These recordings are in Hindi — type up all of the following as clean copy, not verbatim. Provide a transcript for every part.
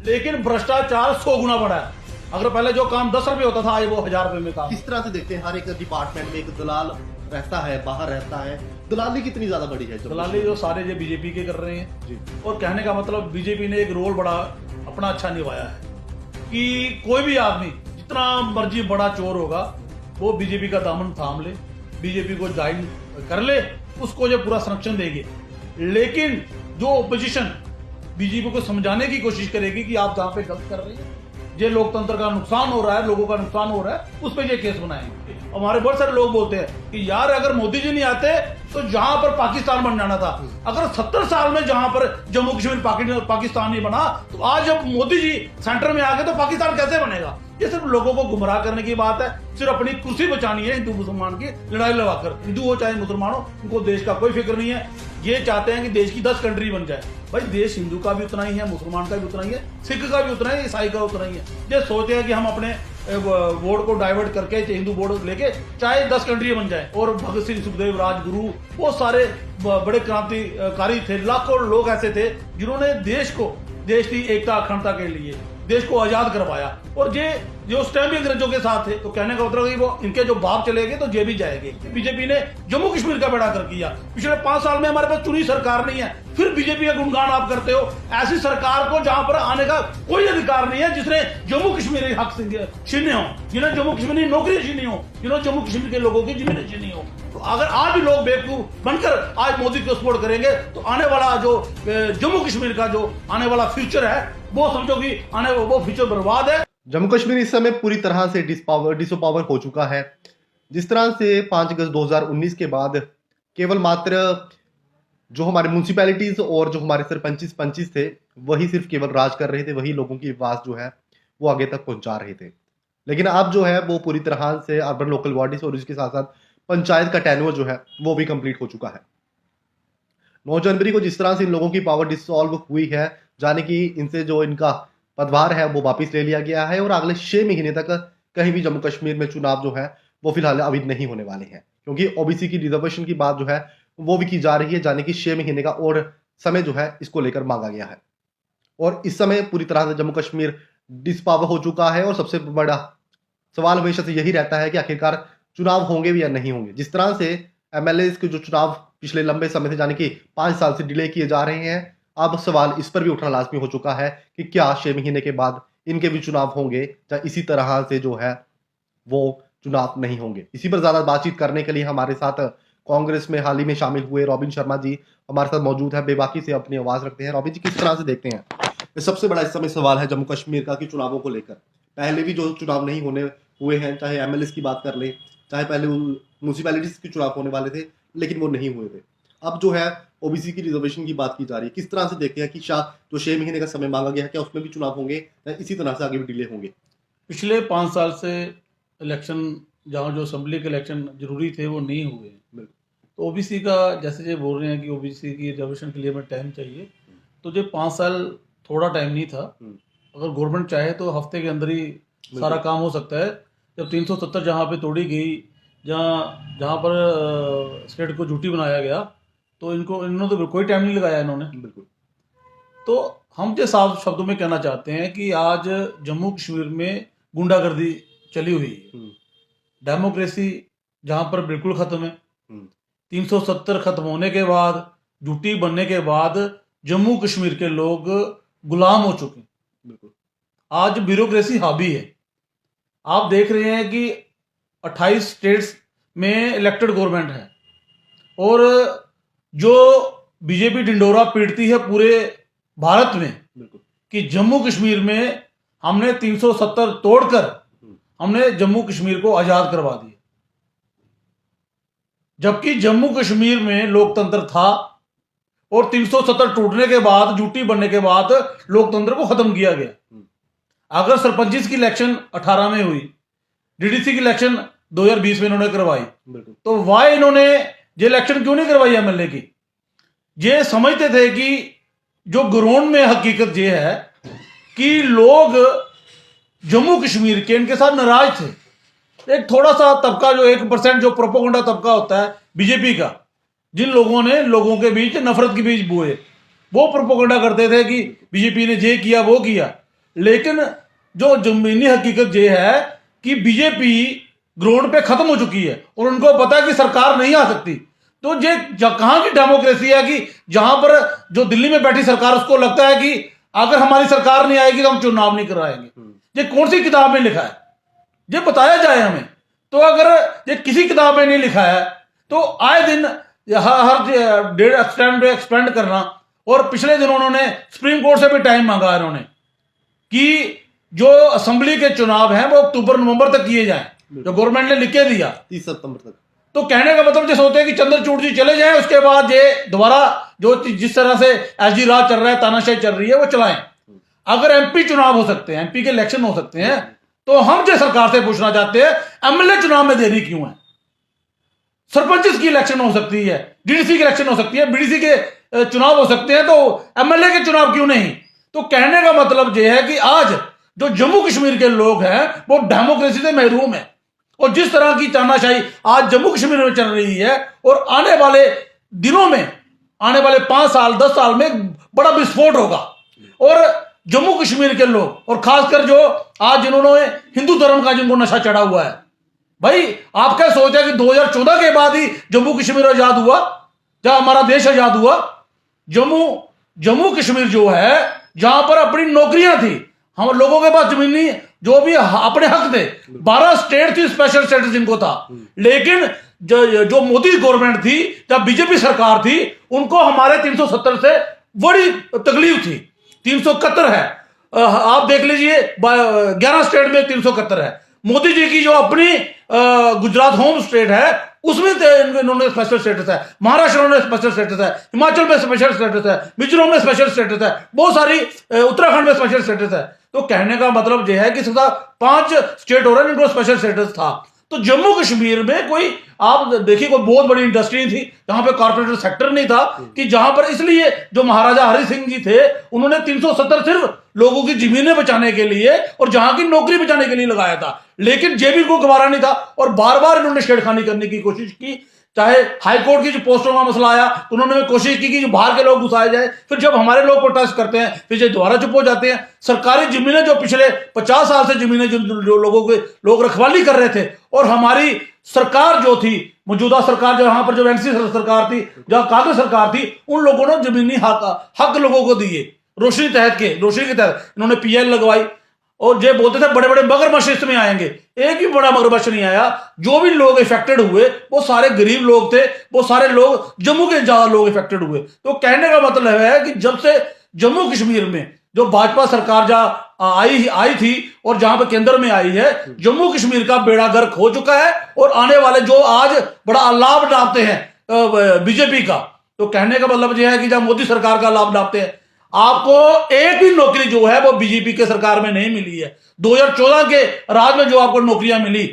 लेकिन भ्रष्टाचार 100 गुना बढ़ा है। अगर पहले जो काम 10 रुपए होता था, आज वो 1000 रुपए में काम। किस तरह से देखते हैं, हर एक डिपार्टमेंट में एक दलाल रहता है, बाहर रहता है, दलाली कितनी ज्यादा बड़ी है? दलाली जो सारे जो बीजेपी के कर रहे हैं जी। और कहने का मतलब बीजेपी ने एक रोल बड़ा अपना अच्छा निभाया है कि कोई भी आदमी जितना मर्जी बड़ा चोर होगा वो बीजेपी का दामन थाम ले, बीजेपी को ज्वाइन कर ले, उसको जो पूरा संरक्षण देंगे। लेकिन जो ओपोजिशन बीजेपी को समझाने की कोशिश करेगी कि आप जहां पे गलत कर रहे हैं, ये लोकतंत्र का नुकसान हो रहा है, लोगों का नुकसान हो रहा है, उस पर ये केस बनाएंगे। हमारे बहुत सारे लोग बोलते हैं कि यार अगर मोदी जी नहीं आते तो जहां पर पाकिस्तान बन जाना था। अगर 70 साल में जहां पर जम्मू कश्मीर पाकिस्तान नहीं बना, तो आज जब मोदी जी सेंटर में आ गए तो पाकिस्तान कैसे बनेगा? ये सिर्फ लोगों को गुमराह करने की बात है, सिर्फ अपनी कुर्सी बचानी है हिंदू मुसलमान की लड़ाई लगाकर। हिंदू हो चाहे मुसलमान हो, उनको देश का कोई फिक्र नहीं है। ये चाहते हैं कि देश की 10 कंट्री बन जाए। भाई देश हिंदू का भी उतना ही है, मुसलमान का भी उतना ही है, सिख का भी उतना ही, ईसाई का उतना ही है। ये सोचते हैं कि हम अपने वोट को डाइवर्ट करके हिंदू वोट लेके चाहे 10 कंट्री बन जाए। और भगत सिंह, सुखदेव, राजगुरु, वो सारे बड़े क्रांतिकारी थे। लाखों लोग ऐसे थे जिन्होंने देश की एकता अखंडता के लिए देश को आजाद करवाया। और ये जो उस टाइम भी अंग्रेजों के साथ थे, तो कहने का मतलब है कि वो इनके जो बाप चले गए तो ये भी जाएंगे। बीजेपी ने जम्मू कश्मीर का बेड़ा कर किया। पिछले 5 साल में हमारे पास चुनी सरकार नहीं है, फिर बीजेपी का गुणगान आप करते हो। ऐसी सरकार को जहां पर आने का कोई अधिकार नहीं है जिसने जम्मू कश्मीर के हक छीने हो, जिन्हें जम्मू कश्मीर की नौकरी छीनी हो, जिन्होंने जम्मू कश्मीर के लोगों की जमीनें छीनी हो। तो अगर आज भी लोग बेवकूफ बनकर आज मोदी को सपोर्ट करेंगे तो आने वाला जो जम्मू कश्मीर का जो आने वाला फ्यूचर है, वो समझो कि वो फ्यूचर बर्बाद है। जम्मू कश्मीर इस समय पूरी तरह से डिसपावर हो चुका है। जिस तरह से 5 अगस्त 2019 के बाद केवल मात्र जो हमारे म्यूनसिपैलिटीज और जो हमारे सरपंच थे, वही सिर्फ केवल राज कर रहे थे, वही लोगों की आवाज जो है वो आगे तक पहुंचा रहे थे। लेकिन अब जो है वो पूरी तरह से अर्बन लोकल बॉडीज और इसके साथ साथ पंचायत का टेन्योर जो है वो भी कंप्लीट हो चुका है। 9 जनवरी को जिस तरह से इन लोगों की पावर डिसॉल्व हुई है, जाने कि इनसे जो इनका पदभार है वो वापस ले लिया गया है और अगले 6 महीने तक कहीं भी जम्मू कश्मीर में चुनाव जो है वो फिलहाल अभी नहीं होने वाले हैं, क्योंकि ओबीसी की रिजर्वेशन की बात जो है वो भी की जा रही है, जाने कि 6 महीने का और समय जो है इसको लेकर मांगा गया है। और इस समय पूरी तरह से जम्मू कश्मीर डिसपावर हो चुका है और सबसे बड़ा सवाल हमेशा से यही रहता है कि आखिरकार चुनाव होंगे भी या नहीं होंगे। जिस तरह से एमएलए के जो चुनाव पिछले लंबे समय से जाने कि 5 साल से डिले किए जा रहे हैं, अब सवाल इस पर भी उठना लाजमी हो चुका है कि क्या 6 महीने के बाद इनके भी चुनाव होंगे या इसी तरह से जो है वो चुनाव नहीं होंगे। इसी पर ज्यादा बातचीत करने के लिए हमारे साथ कांग्रेस में हाल ही में शामिल हुए रॉबिन शर्मा जी हमारे साथ मौजूद है। बेबाकी से अपनी आवाज रखते हैं। रॉबिन जी, किस तरह से देखते हैं? सबसे बड़ा इस समय सवाल है जम्मू कश्मीर का कि चुनावों को लेकर पहले भी जो चुनाव नहीं होने हुए हैं, चाहे एमएलए की बात कर ले, चाहे पहले म्यूनसिपैलिटीज के चुनाव होने वाले थे लेकिन वो नहीं हुए थे। अब जो है ओबीसी की रिजर्वेशन की बात की जा रही है, किस तरह से देखते हैं कि जो 6 महीने का समय मांगा गया है, क्या उसमें भी चुनाव होंगे या इसी तरह से आगे भी डिले होंगे? पिछले 5 साल से इलेक्शन जहाँ जो असेंबली के इलेक्शन जरूरी थे वो नहीं हुए। तो ओबीसी का जैसे ये बोल रहे हैं कि ओबीसी की रिजर्वेशन के लिए हमें टाइम चाहिए, तो जो 5 साल थोड़ा टाइम नहीं था। अगर गवर्नमेंट चाहे तो हफ्ते के अंदर ही सारा काम हो सकता है। जब 370 जहाँ पे तोड़ी गई, जहाँ पर स्टेट को झूठी बनाया गया, तो इन्होंने तो कोई टाइम नहीं लगाया इन्होंने। बिल्कुल। तो हम जो साफ शब्दों में कहना चाहते हैं कि आज जम्मू कश्मीर में गुंडागर्दी चली हुई है, डेमोक्रेसी जहां पर बिल्कुल खत्म है। 370 खत्म होने के बाद, झूठी बनने के बाद जम्मू कश्मीर के लोग गुलाम हो चुके हैं। बिल्कुल। आज ब्यूरोक्रेसी हावी है। आप देख रहे हैं कि 28 स्टेट्स में इलेक्टेड गवर्नमेंट है और जो बीजेपी डिंडोरा पीटती है पूरे भारत में कि जम्मू कश्मीर में हमने 370 तोड़कर हमने जम्मू कश्मीर को आजाद करवा दिया, जबकि जम्मू कश्मीर में लोकतंत्र था और 370 टूटने के बाद, झूठी बनने के बाद लोकतंत्र को खत्म किया गया। अगर सरपंच की इलेक्शन 18 में हुई, डीडीसी की इलेक्शन 2020 में इन्होंने करवाई, तो वाई इन्होंने ये इलेक्शन क्यों नहीं करवाई एमएलए की? ये समझते थे कि जो ग्राउंड में हकीकत ये है कि लोग जम्मू कश्मीर के इनके साथ नाराज थे। एक थोड़ा सा तबका, जो 1% जो प्रोपोगंडा तबका होता है बीजेपी का, जिन लोगों ने लोगों के बीच नफरत के बीच बोए, वो प्रोपोगंडा करते थे कि बीजेपी ने ये किया वो किया। लेकिन जो जमीनी हकीकत ये है कि बीजेपी ग्राउंड पे खत्म हो चुकी है और उनको पता है कि सरकार नहीं आ सकती। तो ये कहाँ की डेमोक्रेसी है कि जहां पर जो दिल्ली में बैठी सरकार उसको लगता है कि अगर हमारी सरकार नहीं आएगी तो हम चुनाव नहीं कराएंगे। ये कौन सी किताब में लिखा है, ये बताया जाए हमें। तो अगर ये किसी किताब में नहीं लिखा है तो आए दिन हर डेढ़ एक्सपेंड करना। और पिछले दिनों उन्होंने सुप्रीम कोर्ट से भी टाइम मांगा है इन्होंने कि जो असेंबली के चुनाव हैं वो अक्टूबर नवंबर तक किए जाएं, जो गवर्नमेंट ने लिख के दिया 30 सितंबर तक। तो कहने का मतलब जैसे होता है कि चंद्रचूड़ जी चले जाएं, उसके बाद ये दोबारा जो जिस तरह से एसजी राज चल रहा है, तानाशाही चल रही है, वो चलाएं। अगर एमपी चुनाव हो सकते हैं, एमपी के इलेक्शन हो सकते हैं, तो हम जो सरकार से पूछना चाहते हैं एमएलए चुनाव में देरी क्यों है? सरपंच की इलेक्शन हो सकती है, डीडीसी की इलेक्शन हो सकती है, बीडीसी के चुनाव हो सकते हैं, तो एमएलए के चुनाव क्यों नहीं? तो कहने का मतलब यह है कि आज जो जम्मू कश्मीर के लोग हैं वो डेमोक्रेसी से महरूम है। और जिस तरह की तानाशाही आज जम्मू कश्मीर में चल रही है और आने वाले दिनों में, आने वाले 5 साल 10 साल में बड़ा विस्फोट होगा। और जम्मू कश्मीर के लोग और खासकर जो आज जिन्होंने हिंदू धर्म का जिनको नशा चढ़ा हुआ है, भाई आप क्या सोचा कि 2014 के बाद ही जम्मू कश्मीर आजाद हुआ, जब हमारा देश आजाद हुआ? जम्मू कश्मीर जो है जहां पर अपनी नौकरियां थी, हम लोगों के पास जमीनी जो भी अपने हक थे, 12 स्टेट थी स्पेशल स्टेटस जिनको था। लेकिन जो मोदी गवर्नमेंट थी, जब बीजेपी सरकार थी, उनको हमारे 370 से बड़ी तकलीफ थी। 371 है, आप देख लीजिए 11 स्टेट में 371 है। मोदी जी की जो अपनी गुजरात होम स्टेट है उसमें इन्होंने स्पेशल स्टेटस है, महाराष्ट्र में स्पेशल स्टेटस है, हिमाचल में स्पेशल स्टेटस है, मिजोरम में स्पेशल स्टेटस है, बहुत सारी उत्तराखंड में स्पेशल स्टेटस है। तो कहने का मतलब यह है कि सीधा 5 स्टेट हो रहे हैं जिनको स्पेशल स्टेटस था। तो जम्मू कश्मीर में कोई आप देखिए कोई बहुत बड़ी इंडस्ट्री थी जहां पे कॉर्पोरेट सेक्टर नहीं था, कि जहां पर इसलिए जो महाराजा हरि सिंह जी थे उन्होंने 370 सिर्फ लोगों की जमीनें बचाने के लिए और जहां की नौकरी बचाने के लिए लगाया था। लेकिन जेबी को गवारा नहीं था और बार बार इन्होंने छेड़खानी करने की कोशिश की। चाहे हाईकोर्ट की जो पोस्टों का मसला आया तो उन्होंने कोशिश की कि जो बाहर के लोग घुसाए जाए, फिर जब हमारे लोग प्रोटेस्ट करते हैं फिर ये दोबारा चुप हो जाते हैं। सरकारी जमीनें जो पिछले 50 साल से जमीनें जो लोगों के लोग रखवाली कर रहे थे, और हमारी सरकार जो थी, मौजूदा सरकार जो यहाँ पर जो एनसी सरकार थी, जहां कांग्रेस सरकार थी, उन लोगों ने जमीनी हक लोगों को दिए। रोशनी के तहत इन्होंने पीएल लगवाई और ये बोलते थे बड़े बड़े मगरमच्छ इसमें आएंगे, एक भी बड़ा मगरमच्छ नहीं आया। जो भी लोग इफेक्टेड हुए वो सारे गरीब लोग थे, वो सारे लोग जम्मू के ज्यादा लोग इफेक्टेड हुए। तो कहने का मतलब है कि जब से जम्मू कश्मीर में जो भाजपा सरकार जहां आई थी और जहां पर केंद्र में आई है, जम्मू कश्मीर का बेड़ा गर्क हो चुका है। और आने वाले जो आज बड़ा लाभ डालते हैं बीजेपी का, तो कहने का मतलब यह है कि जब मोदी सरकार का लाभ डालते हैं, आपको एक भी नौकरी जो है वो बीजेपी के सरकार में नहीं मिली है। 2014 के राज में जो आपको नौकरियां मिली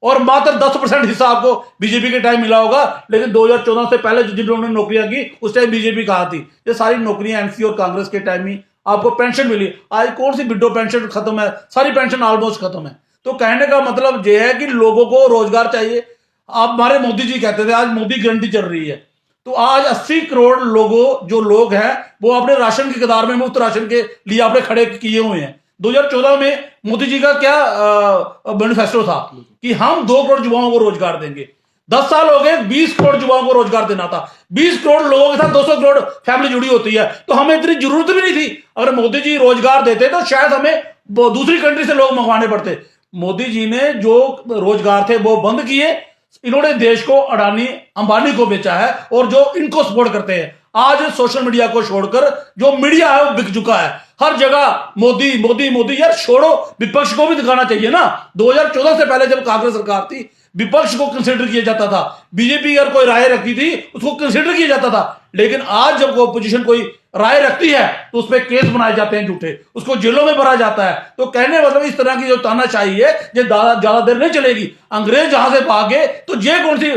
और मात्र 10% हिस्सा आपको बीजेपी के टाइम मिला होगा, लेकिन 2014 से पहले जिन लोगों ने नौकरियां की उस टाइम बीजेपी कहा थी, ये सारी नौकरियां एनसी और कांग्रेस के टाइम ही आपको पेंशन मिली। आज कौन सी विडो पेंशन खत्म है, सारी पेंशन ऑलमोस्ट खत्म है। तो कहने का मतलब यह है कि लोगों को रोजगार चाहिए। आप हमारे मोदी जी कहते थे आज मोदी गारंटी चल रही है, तो आज 80 करोड़ जो लोग हैं वो अपने राशन की कतार में मुफ्त राशन के लिए आपने खड़े किए हुए हैं। 2014 में मोदी जी का क्या मैनिफेस्टो था कि हम 2 करोड़ युवाओं को रोजगार देंगे। 10 साल हो गए, 20 करोड़ युवाओं को रोजगार देना था। 20 करोड़ लोगों के साथ 200 करोड़ फैमिली जुड़ी होती है, तो हमें इतनी जरूरत भी नहीं थी। अगर मोदी जी रोजगार देते तो शायद हमें दूसरी कंट्री से लोग मंगवाने पड़ते। मोदी जी ने जो रोजगार थे वो बंद किए। इन्होंने देश को अडानी अंबानी को बेचा है और जो इनको सपोर्ट करते हैं। आज सोशल मीडिया को छोड़कर जो मीडिया है वो बिक चुका है। हर जगह मोदी मोदी मोदी। यार छोड़ो, विपक्ष को भी दिखाना चाहिए ना। 2014 से पहले जब कांग्रेस सरकार थी, विपक्ष को कंसिडर किया जाता था। बीजेपी अगर कोई राय रखती थी उसको कंसिडर किया जाता था। लेकिन आज जब अपोजिशन कोई राय रखती है तो उस पर केस बनाए जाते हैं झूठे, उसको जेलों में भरा जाता है। तो कहने मतलब इस तरह की जो तानाशाही है ये ज्यादा देर नहीं चलेगी। अंग्रेज जहां से भागे तो ये कौन सी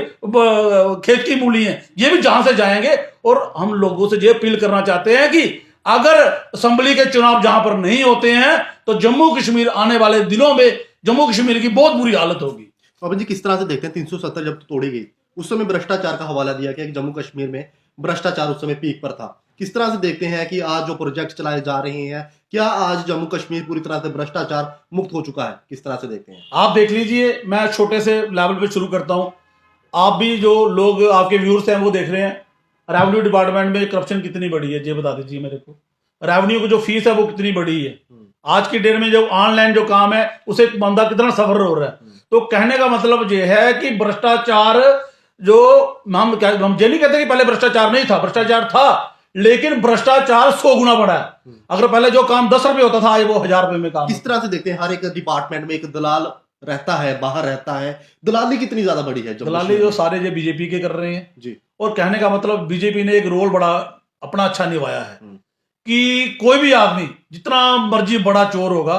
खेत की मूली है, ये भी जहां से जाएंगे। और हम लोगों से ये अपील करना चाहते हैं कि अगर असेंबली के चुनाव जहां पर नहीं होते हैं तो जम्मू कश्मीर आने वाले दिनों में जम्मू कश्मीर की बहुत बुरी हालत होगी। बाबा जी किस तरह से देखते हैं 370 जब तोड़ी गई उस समय भ्रष्टाचार का हवाला दिया गया कि जम्मू कश्मीर में भ्रष्टाचार उस समय पीक पर था। किस तरह से देखते हैं कि आज जो प्रोजेक्ट चलाए जा रहे हैं क्या आज जम्मू कश्मीर पूरी तरह से भ्रष्टाचार मुक्त हो चुका है? किस तरह से देखते हैं? आप देख लीजिए, मैं छोटे से लेवल पे शुरू करता हूं। आप भी जो लोग आपके व्यूअर्स हैं वो देख रहे हैं, रेवेन्यू डिपार्टमेंट में करप्शन कितनी बड़ी है, ये बता दीजिए मेरे को। रेवेन्यू की जो फीस है वो कितनी बड़ी है। आज की डेट में जो ऑनलाइन जो काम है उसे एक बंदा कितना सफर हो रहा है। तो कहने का मतलब ये है कि भ्रष्टाचार जो हम ये नहीं कहते कि पहले भ्रष्टाचार नहीं था, भ्रष्टाचार था, लेकिन भ्रष्टाचार 100 गुना बढ़ा है। अगर पहले जो काम 10 रुपए होता था, आज वो 1000 रुपए में काम। किस तरह से देखते हैं? हर एक डिपार्टमेंट में एक दलाल रहता है, बाहर रहता है। दलाली कितनी ज्यादा बड़ी है? दलाली जो सारे जो बीजेपी के कर रहे हैं जी। और कहने का मतलब बीजेपी ने एक रोल बड़ा अपना अच्छा निभाया है कि कोई भी आदमी जितना मर्जी बड़ा चोर होगा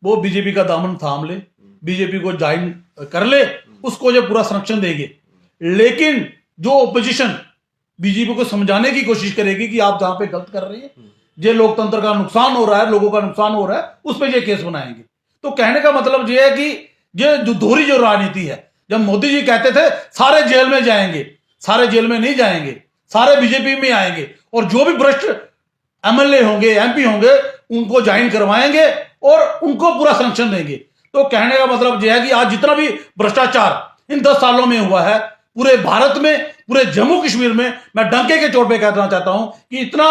वो बीजेपी का दामन थाम ले, बीजेपी को ज्वाइन कर ले, उसको जो पूरा संरक्षण देंगे। लेकिन जो ओपोजिशन बीजेपी को समझाने की कोशिश करेगी कि आप जहां पे गलत कर रहे हैं, ये लोकतंत्र का नुकसान हो रहा है, लोगों का नुकसान हो रहा है, उस पर ये केस बनाएंगे। तो कहने का मतलब ये है कि ये जो दोहरी जो राजनीति है, जब मोदी जी कहते थे सारे जेल में जाएंगे, सारे जेल में नहीं जाएंगे, सारे बीजेपी में आएंगे और जो भी भ्रष्ट एमएलए होंगे, एमपी होंगे, उनको ज्वाइन करवाएंगे और उनको पूरा संरक्षण देंगे। तो कहने का मतलब यह है कि आज जितना भी भ्रष्टाचार इन 10 सालों में हुआ है पूरे भारत में, पूरे जम्मू कश्मीर में, मैं डंके के चोट पे कहना चाहता हूं कि इतना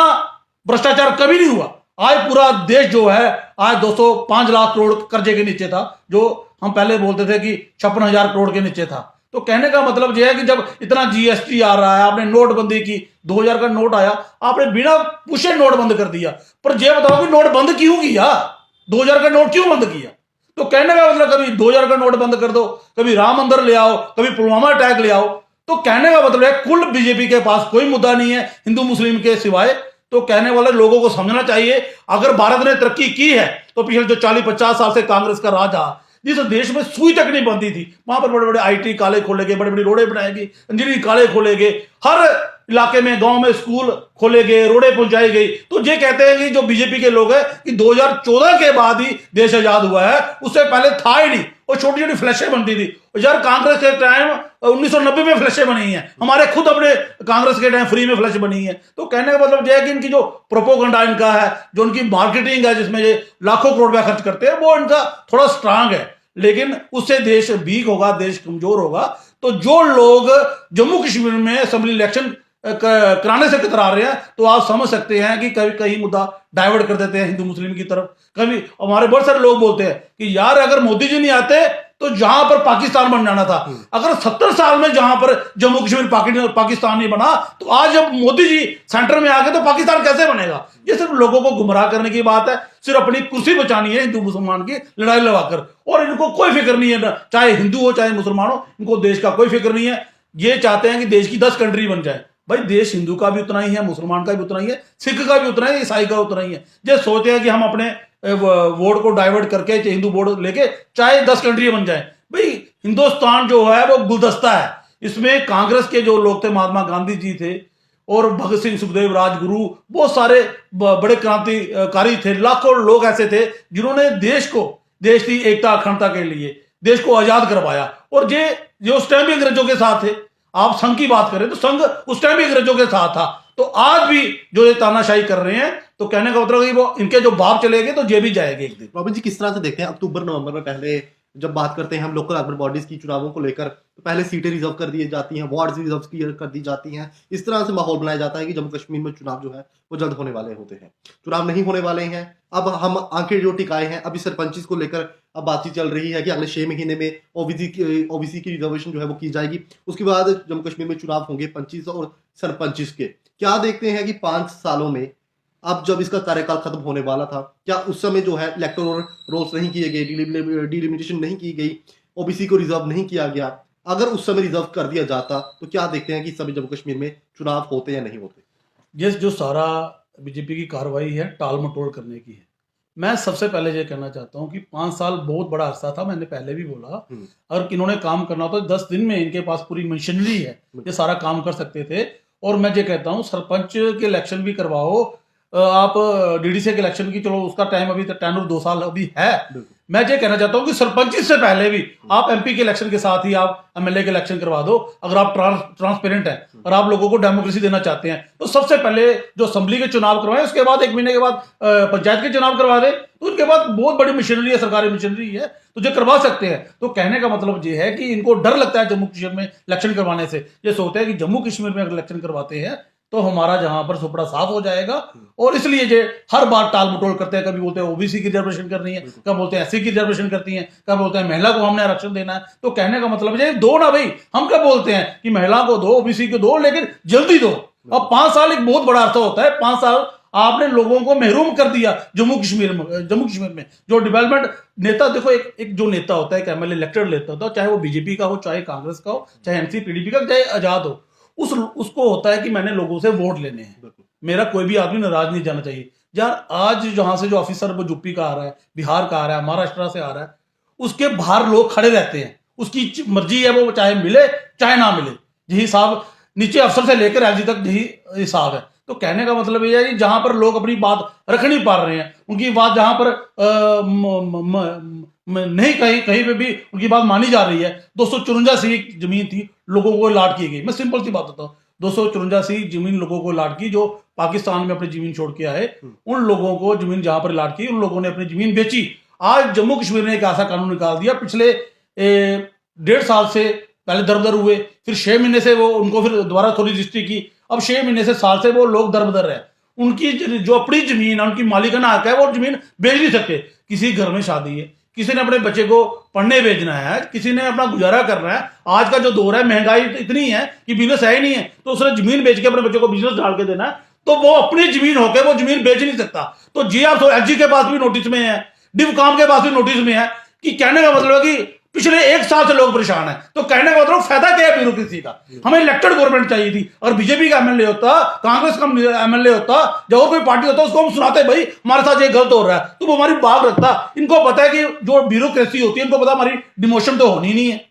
भ्रष्टाचार कभी नहीं हुआ। आज पूरा देश जो है आज 205 लाख करोड़ कर्जे के नीचे था, जो हम पहले बोलते थे कि 56,000 करोड़ के नीचे था। तो कहने का मतलब यह है कि जब इतना जीएसटी आ रहा है, आपने नोटबंदी की, 2000 का नोट आया, आपने बिना पूछे नोट बंद कर दिया। पर यह बताओ कि नोट बंद क्यों किया? 2000 का नोट क्यों बंद किया? तो कहने का मतलब कभी 2000 का नोट बंद कर दो, कभी राम मंदिर ले आओ, कभी पुलवामा अटैक ले आओ। तो कहने का मतलब है कुल बीजेपी के पास कोई मुद्दा नहीं है हिंदू मुस्लिम के सिवाय। तो कहने वाले लोगों को समझना चाहिए, अगर भारत ने तरक्की की है तो पिछले जो 40-50 साल से कांग्रेस का राज रहा, जिस देश में सुई तक नहीं बनती थी, वहां पर बड़े बड़े आईटी काले खोले गए, बड़ी बड़ी रोडें बनाई गई, इंजीनियरिंग काले खोले गए, हर इलाके में गांव में स्कूल खोले गए, रोडें पहुंचाई गई। तो ये कहते हैं कि जो बीजेपी के लोग हैं कि 2014 के बाद ही देश आजाद हुआ है, उससे पहले था ही नहीं। और छोटी छोटी फ्लैशें बनती थी यार, कांग्रेस के टाइम 1990 में फ्लैशें बनी हैं, हमारे खुद अपने कांग्रेस के टाइम फ्री में फ्लैश बनी है। तो कहने का मतलब यह है कि इनकी जो प्रोपोगंडा इनका है, जो उनकी मार्केटिंग है, जिसमें ये लाखों करोड़ रुपया खर्च करते हैं, वो इनका थोड़ा स्ट्रांग है। लेकिन उससे देश वीक होगा, देश कमजोर होगा। तो जो लोग जम्मू कश्मीर में असेंबली इलेक्शन कराने से कतरा रहे हैं, तो आप समझ सकते हैं कि कभी कहीं मुद्दा डाइवर्ट कर देते हैं हिंदू मुस्लिम की तरफ। कभी हमारे बहुत सारे लोग बोलते हैं कि यार अगर मोदी जी नहीं आते तो जहां पर पाकिस्तान बन जाना था। अगर 70 साल में जहां पर जम्मू कश्मीर पाकिस्तान नहीं बना, तो आज जब मोदी जी सेंटर में आ गए तो पाकिस्तान कैसे बनेगा? ये सिर्फ लोगों को गुमराह करने की बात है, सिर्फ अपनी कुर्सी बचानी है हिंदू मुसलमान की लड़ाई लड़ाकर। और इनको कोई फिक्र नहीं है, चाहे हिंदू हो चाहे मुसलमान हो, इनको देश का कोई फिक्र नहीं है। ये चाहते हैं कि देश की 10 कंट्री बन जाए। भाई देश हिंदू का भी उतना ही है, मुसलमान का भी उतना ही है, सिख का भी उतना ही, ईसाई का उतना ही है। जो सोचते हैं कि हम अपने वोट को डाइवर्ट करके हिंदू वोट लेके चाहे 10 कंट्री बन जाए। भाई हिंदुस्तान जो है वो गुलदस्ता है, इसमें कांग्रेस के जो लोग थे, महात्मा गांधी जी थे और भगत सिंह, सुखदेव, राजगुरु, बहुत सारे बड़े क्रांतिकारी थे। लाखों लोग ऐसे थे जिन्होंने देश की एकता अखंडता के लिए देश को आजाद करवाया। और ये जो उस टाइम भी अंग्रेजों के साथ थे, आप संघ की बात करें तो संघ उस टाइम भी अंग्रेजों के साथ था। तो आज भी जो ये तानाशाही कर रहे हैं, तो कहने का मतलब वो इनके जो बाप चले गए तो ये भी जाएंगे एक दिन। रॉबिन जी, किस तरह से देखते हैं अक्टूबर नवंबर में पहले जब बात करते हैं हम लोकल अर्बन बॉडीज की चुनावों को लेकर, तो पहले सीटें रिजर्व कर दी जाती हैं, वार्ड रिजर्व कर दी जाती हैं। इस तरह से माहौल बनाया जाता है कि जम्मू कश्मीर में चुनाव जो है वो जल्द होने वाले होते हैं। चुनाव नहीं होने वाले हैं। अब हम आंखें जो टिकाए हैं, अभी सरपंचिस को लेकर अब बातचीत चल रही है कि अगले 6 महीने में ओबीसी की रिजर्वेशन जो है वो की जाएगी। उसके बाद जम्मू कश्मीर में चुनाव होंगे 25 और सरपंचिस के। क्या देखते हैं कि 5 सालों में अब जब इसका कार्यकाल खत्म होने वाला था, क्या उस समय जो है इलेक्टोरल रोल्स नहीं किए गए, डिलिमिटेशन नहीं की गई, ओबीसी को रिजर्व नहीं किया गया? अगर उस समय रिजर्व कर दिया जाता तो क्या देखते हैं कि इस समय जम्मू कश्मीर में चुनाव होते या नहीं होते? ये जो सारा बीजेपी की कार्रवाई है टाल मटोल करने की है। मैं सबसे पहले ये कहना चाहता हूँ कि 5 साल बहुत बड़ा अरसा था, मैंने पहले भी बोला। अगर इन्होंने काम करना हो तो 10 दिन में इनके पास पूरी मशीनरी है, ये सारा काम कर सकते थे। और मैं ये कहता हूँ सरपंच के इलेक्शन भी करवाओ, आप डीडीसी के इलेक्शन की, चलो उसका टाइम अभी टेन्योर 2 साल अभी है। मैं ये कहना चाहता हूं कि सरपंची से पहले भी आप एमपी के इलेक्शन के साथ ही आप एमएलए के इलेक्शन करवा दो। अगर आप ट्रांसपेरेंट हैं और आप लोगों को डेमोक्रेसी देना चाहते हैं तो सबसे पहले जो असेंबली के चुनाव करवाएं, उसके बाद 1 महीने के बाद पंचायत के चुनाव करवा दें। तो उनके बाद बहुत बड़ी मशीनरी है, सरकारी मशीनरी है, तो जो करवा सकते हैं। तो कहने का मतलब ये है कि इनको डर लगता है जम्मू कश्मीर में इलेक्शन करवाने से। ये सोचते हैं कि जम्मू कश्मीर में अगर इलेक्शन करवाते हैं तो हमारा जहां पर सुपड़ा साफ हो जाएगा, और इसलिए ये हर बार टाल मटोल करते हैं। कभी बोलते हैं ओबीसी की रिजर्वेशन करनी है, कब बोलते हैं एससी की रिजर्वेशन करती है, कब बोलते हैं महिला को हमने आरक्षण देना है। तो कहने का मतलब ये दो ना भाई, हम कब बोलते हैं कि महिला को दो, ओबीसी को दो, लेकिन जल्दी दो। अब 5 साल एक बहुत बड़ा अरसा होता है। 5 साल आपने लोगों को महरूम कर दिया जम्मू कश्मीर में जो डेवलपमेंट नेता, देखो एक जो नेता होता है, एक एमएलए इलेक्टेड नेता होता है, चाहे वो बीजेपी का हो, चाहे कांग्रेस का हो, चाहे एनसी पीडीपी का, चाहे आजाद हो, उसको होता है कि मैंने लोगों से वोट लेने हैं, मेरा कोई भी आदमी नाराज नहीं जाना चाहिए। यार आज जहां से जो ऑफिसर वो यूपी का आ रहा है, बिहार का आ रहा है, महाराष्ट्र से आ रहा है, उसके बाहर लोग खड़े रहते हैं, उसकी मर्जी है, वो चाहे मिले चाहे ना मिले। यही साहब नीचे अफसर से लेकर एलजी तक यही हिसाब है। तो कहने का मतलब ये है कि जहां पर लोग अपनी बात रख नहीं पा रहे हैं, उनकी बात जहां पर नहीं कहीं पे भी उनकी बात मानी जा रही है। 254 सी जमीन थी, लोगों को लाट की गई। मैं सिंपल सी बात बताता हूँ, 254 सी जमीन लोगों को लाट की, जो पाकिस्तान में अपनी जमीन छोड़ के आए, उन लोगों को जमीन जहां पर लाट की, उन लोगों ने अपनी जमीन बेची। आज जम्मू कश्मीर ने एक ऐसा कानून निकाल दिया, पिछले 1.5 साल से पहले दरबदर हुए, फिर 6 महीने से वो उनको फिर दोबारा थोड़ी रजिस्ट्री की, अब 6 महीने से साल से वो लोग दरबदर है। उनकी जो अपनी जमीन है, उनकी मालिकाना हक है, वो जमीन बेच नहीं सकते। किसी घर में शादी है, किसी ने अपने बच्चे को पढ़ने भेजना है, किसी ने अपना गुजारा करना है। आज का जो दौर है, महंगाई इतनी है कि बिजनेस है ही नहीं है, तो उसने जमीन बेच के अपने बच्चे को बिजनेस डाल के देना है, तो वो अपनी जमीन होकर वो जमीन बेच नहीं सकता। तो जी आप एलजी के पास भी नोटिस में है, डिवकाम के पास भी नोटिस में है, कि कहने का मतलब है कि पिछले 1 साल से लोग परेशान हैं। तो कहने का मतलब फायदा क्या है ब्यूरोक्रेसी का? हमें इलेक्टेड गवर्नमेंट चाहिए थी। अगर बीजेपी का एमएलए होता, कांग्रेस का एमएलए होता, या और कोई पार्टी होता, उसको हम सुनाते भाई हमारे साथ ये गलत हो रहा है, तो वो हमारी बात रखता। इनको पता है कि जो ब्यूरोक्रेसी होती है, इनको पता हमारी डिमोशन तो होनी नहीं है,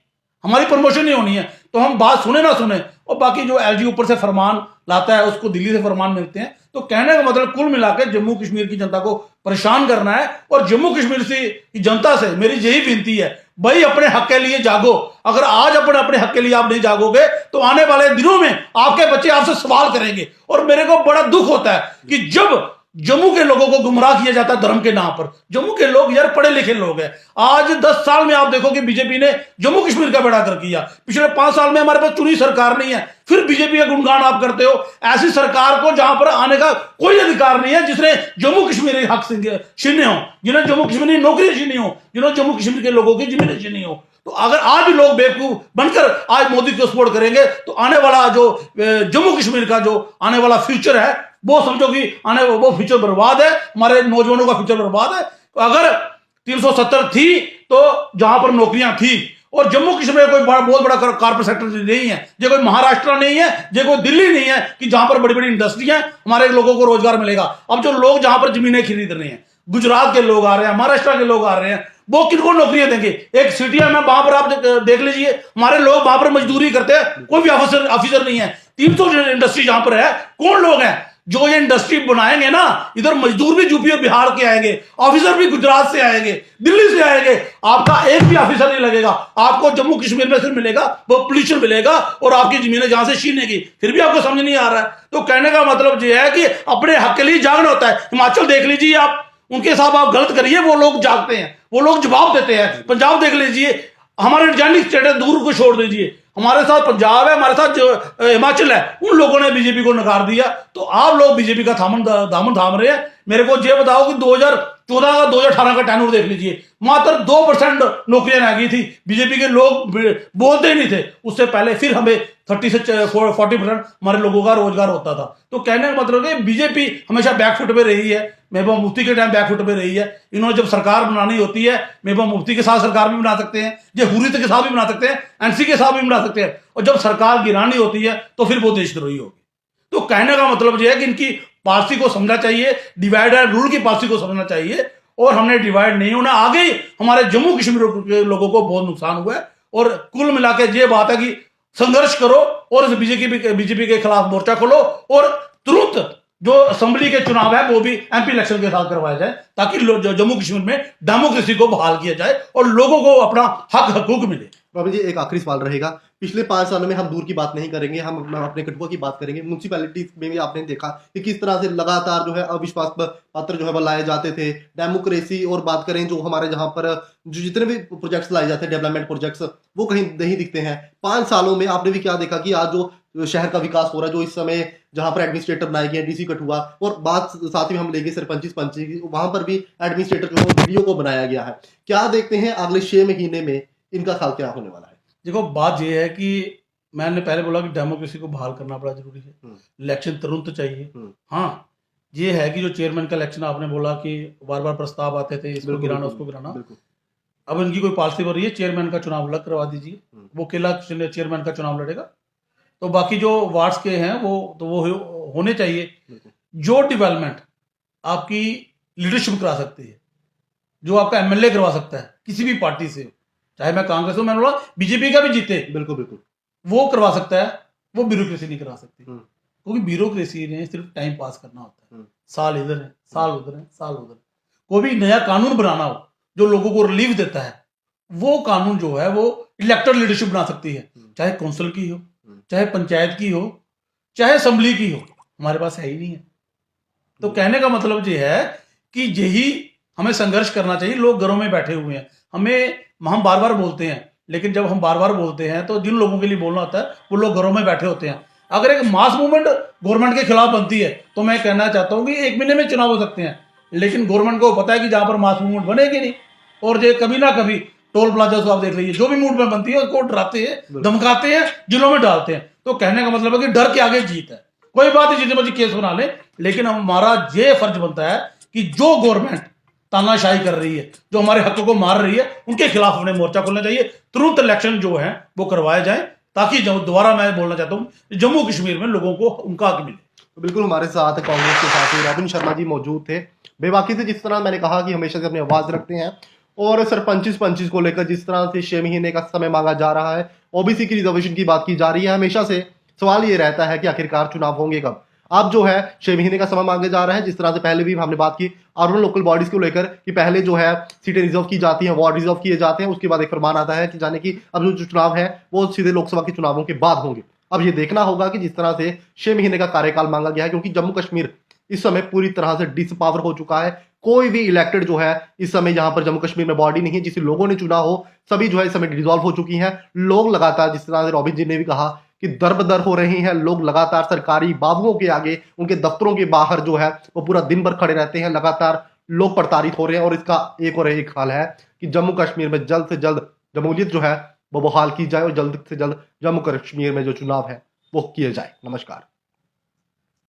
हमारी प्रमोशन नहीं होनी है, तो हम बात सुने ना सुने। और बाकी जो एलजी ऊपर से फरमान लाता है, उसको दिल्ली से फरमान मिलते हैं। तो कहने का मतलब कुल मिलाकर जम्मू कश्मीर की जनता को परेशान करना है। और जम्मू कश्मीर की जनता से मेरी यही विनती है, भाई अपने हक के लिए जागो। अगर आज अपने हक के लिए आप नहीं जागोगे तो आने वाले दिनों में आपके बच्चे आपसे सवाल करेंगे। और मेरे को बड़ा दुख होता है कि जब जम्मू के लोगों को गुमराह किया जाता है धर्म के नाम पर। जम्मू के लोग यार पढ़े लिखे लोग हैं। आज 10 साल में आप देखो कि बीजेपी ने जम्मू कश्मीर का बेड़ा कर किया। पिछले 5 साल में हमारे पास चुनी सरकार नहीं है, फिर बीजेपी का गुणगान आप करते हो। ऐसी सरकार को जहां पर आने का कोई अधिकार नहीं है, जिसने जम्मू कश्मीर के हक छीने हो, जिन्हें जम्मू कश्मीर की नौकरी छीनी हो, जिन्होंने जम्मू कश्मीर के लोगों की जमीनें छीनी हो। तो अगर आज लोग बेवकूफ बनकर आज मोदी को सपोर्ट करेंगे, तो आने वाला जो जम्मू कश्मीर का जो आने वाला फ्यूचर है, वो समझो कि वो फ्यूचर बर्बाद है, हमारे नौजवानों का फ्यूचर बर्बाद है। तो अगर 370 थी तो जहां पर नौकरियां थी, और जम्मू कश्मीर में कोई बहुत बड़ा कॉर्पोरेट सेक्टर नहीं है, जो कोई महाराष्ट्र नहीं है, जो कोई दिल्ली नहीं है कि जहां पर बड़ी बड़ी इंडस्ट्री है, हमारे लोगों को रोजगार मिलेगा। अब जो लोग जहां पर जमीनें खरीद रहे हैं, गुजरात के लोग आ रहे हैं, महाराष्ट्र के लोग आ रहे हैं, वो किनको नौकरियां देंगे? एक सिटी है, वहां पर आप देख लीजिए, हमारे लोग वहां पर मजदूरी करते हैं, कोई भी ऑफिसर नहीं है। 300 इंडस्ट्री जहां पर है, कौन लोग हैं जो ये इंडस्ट्री बनाएंगे ना? इधर मजदूर भी यूपी और बिहार के आएंगे, ऑफिसर भी गुजरात से आएंगे, दिल्ली से आएंगे। आपका एक भी ऑफिसर नहीं लगेगा। आपको जम्मू कश्मीर में सिर्फ मिलेगा वो पोल्यूशन मिलेगा, और आपकी जमीनें जहां से छीनेगी, फिर भी आपको समझ नहीं आ रहा है। तो कहने का मतलब ये है कि अपने हक के लिए जागना होता है। हिमाचल देख लीजिए आप, उनके साथ आप गलत करिए, वो लोग जागते हैं, वो लोग जवाब देते हैं। पंजाब देख लीजिए, हमारे जेनिक स्टेट है, दूर को छोड़ दीजिए, हमारे साथ पंजाब है, हमारे साथ जो हिमाचल है, उन लोगों ने बीजेपी को नकार दिया। तो आप लोग बीजेपी का दामन थाम रहे हैं। मेरे को ये बताओ कि 2014 का 2018 का टेन्योर देख लीजिए, मात्र 2% नौकरियां रह गई थी। बीजेपी के लोग बोलते ही नहीं थे। उससे पहले फिर हमें 30 से 40% हमारे लोगों का रोजगार होता था। तो कहने का मतलब है बीजेपी हमेशा बैकफुट पे रही है। महबूबा मुफ्ती के टाइम बैकफुट पे रही है। इन्होंने जब सरकार बनानी होती है, महबूबा मुफ्ती के साथ सरकार भी बना सकते हैं, जमहूरियत के साथ भी बना सकते हैं, एनसी के साथ भी बना सकते हैं, और जब सरकार गिरानी होती है तो फिर वो देशद्रोही होगी। तो कहने का मतलब यह है कि इनकी पॉलिसी को समझना चाहिए, डिवाइड एंड रूल की पॉलिसी को समझना चाहिए। और हमने डिवाइड नहीं होना। आगे ही हमारे जम्मू कश्मीर के लोगों को बहुत नुकसान हुआ है। और कुल मिलाकर ये बात है कि संघर्ष करो और बीजेपी के खिलाफ मोर्चा खोलो, और तुरंत जो असेंबली के चुनाव है वो भी एमपी इलेक्शन के साथ करवाया जाए, ताकि जम्मू कश्मीर में डेमोक्रेसी को बहाल किया जाए और लोगों को अपना हक हकूक मिले। बाबू जी, एक आखिरी सवाल रहेगा। पिछले 5 सालों में हम दूर की बात नहीं करेंगे, हम अपने कठुआ की बात करेंगे। म्यूनसिपैलिटीज में भी आपने देखा कि किस तरह से लगातार जो है अविश्वास पत्र जो है वो लाए जाते थे। डेमोक्रेसी और बात करें जो हमारे जहां पर जो जितने भी प्रोजेक्ट्स लाए जाते हैं, डेवलपमेंट प्रोजेक्ट्स, वो कहीं नहीं दिखते हैं। 5 सालों में आपने भी क्या देखा कि आज जो शहर का विकास हो रहा है, जो इस समय जहां पर एडमिनिस्ट्रेटर बनाए गए डीसी कठुआ, और बात साथ ही हम लेंगे सरपंच पंची, वहां पर भी एडमिनिस्ट्रेटर जो है वीडियो को बनाया गया है। क्या देखते हैं अगले 6 महीने में इनका खाल क्या होने वाला है? देखो, बात यह है कि मैंने पहले बोला कि डेमोक्रेसी को बहाल करना बड़ा जरूरी है। इलेक्शन तुरंत चाहिए। हाँ, ये है कि जो चेयरमैन का इलेक्शन आपने बोला कि बार बार प्रस्ताव आते थे इसको गिराना उसको गिराना, अब इनकी कोई पॉलिसी हो रही है, चेयरमैन का चुनाव अलग करवा दीजिए, वो अकेला चेयरमैन का चुनाव लड़ेगा, तो बाकी जो वार्ड्स के हैं वो होने चाहिए। जो डेवलपमेंट आपकी लीडरशिप करा सकती है, जो आपका एमएलए करवा सकता है किसी भी पार्टी से, चाहे मैं कांग्रेस हूं, मैंने बोला बीजेपी का भी जीते, बिल्कुल वो करवा सकता है, वो ब्यूरोक्रेसी नहीं करवा सकती। क्योंकि ब्यूरोक्रेसी ने सिर्फ टाइम पास करना होता है, साल इधर है साल उधर है साल उधर। कोई भी नया कानून बनाना हो जो लोगों को रिलीफ देता है, वो कानून जो है वो इलेक्टेड लीडरशिप बना सकती है, चाहे काउंसिल की हो, चाहे पंचायत की हो, चाहे असेंबली की हो। हमारे पास है ही नहीं है। तो कहने का मतलब ये है कि यही हमें संघर्ष करना चाहिए। लोग घरों में बैठे हुए हैं, हम बार बार बोलते हैं, लेकिन जब हम बार बार बोलते हैं तो जिन लोगों के लिए बोलना होता है वो लोग घरों में बैठे होते हैं। अगर एक मास मूवमेंट गवर्नमेंट के खिलाफ बनती है तो मैं कहना चाहता हूं कि 1 महीने में चुनाव हो सकते हैं, लेकिन गवर्नमेंट को पता है कि जहां पर मास मूवमेंट बनेगी नहीं, और ये कभी ना कभी टोल प्लाजा तो आप देख लीजिए, जो भी मूड में बनती है उसको डराते हैं, धमकाते हैं, जिलों में डालते हैं। तो कहने का मतलब है कि डर के आगे जीत है। कोई बात नहीं, जितने मर्जी केस बना ले, लेकिन हमारा ये फर्ज बनता है कि जो गवर्नमेंट तानाशाही कर रही है, जो हमारे हकों को मार रही है, उनके खिलाफ हमें मोर्चा खोलना चाहिए। तुरंत इलेक्शन जो है वो करवाए जाए, ताकि दोबारा मैं बोलना चाहता हूं जम्मू कश्मीर में लोगों को उनका हक मिले। तो बिल्कुल हमारे साथ कांग्रेस के साथी रॉबिन शर्मा जी मौजूद थे। बेबाकी से जिस तरह मैंने कहा कि हमेशा से अपनी आवाज रखते हैं, और सरपंचिस को लेकर जिस तरह से 6 महीने का समय मांगा जा रहा है, ओबीसी की रिजर्वेशन की बात की जा रही है, हमेशा से सवाल ये रहता है कि आखिरकार चुनाव होंगे कब। अब जो है 6 महीने का समय मांगे जा रहा है। जिस तरह से पहले भी हमने बात की अर्बन लोकल बॉडीज को लेकर कि पहले जो है सीटें रिजर्व की जाती हैं, वार्ड रिजर्व किए जाते हैं, उसके बाद एक फरमान आता है कि जाने की अब जो चुनाव है वो सीधे लोकसभा के चुनावों के बाद होंगे। अब ये देखना होगा कि जिस तरह से 6 महीने का कार्यकाल मांगा गया है, क्योंकि जम्मू कश्मीर इस समय पूरी तरह से डिसपावर हो चुका है। कोई भी इलेक्टेड जो है इस समय यहाँ पर जम्मू कश्मीर में बॉडी नहीं है जिसे लोगों ने चुना हो, सभी जो है इस समय डिसॉल्व हो चुकी हैं। लोग लगातार, जिस तरह से रॉबिन जी ने भी कहा कि दर-ब-दर हो रहे हैं, लोग लगातार सरकारी बाबुओं के आगे, उनके दफ्तरों के बाहर जो है वो पूरा दिन भर खड़े रहते हैं, लगातार लोग प्रताड़ित हो रहे हैं। और इसका एक हाल है कि जम्मू कश्मीर में जल्द से जल्द जमहूरियत जो है वो बहाल की जाए और जल्द से जल्द जम्मू कश्मीर में जो चुनाव है वो किए जाए। नमस्कार।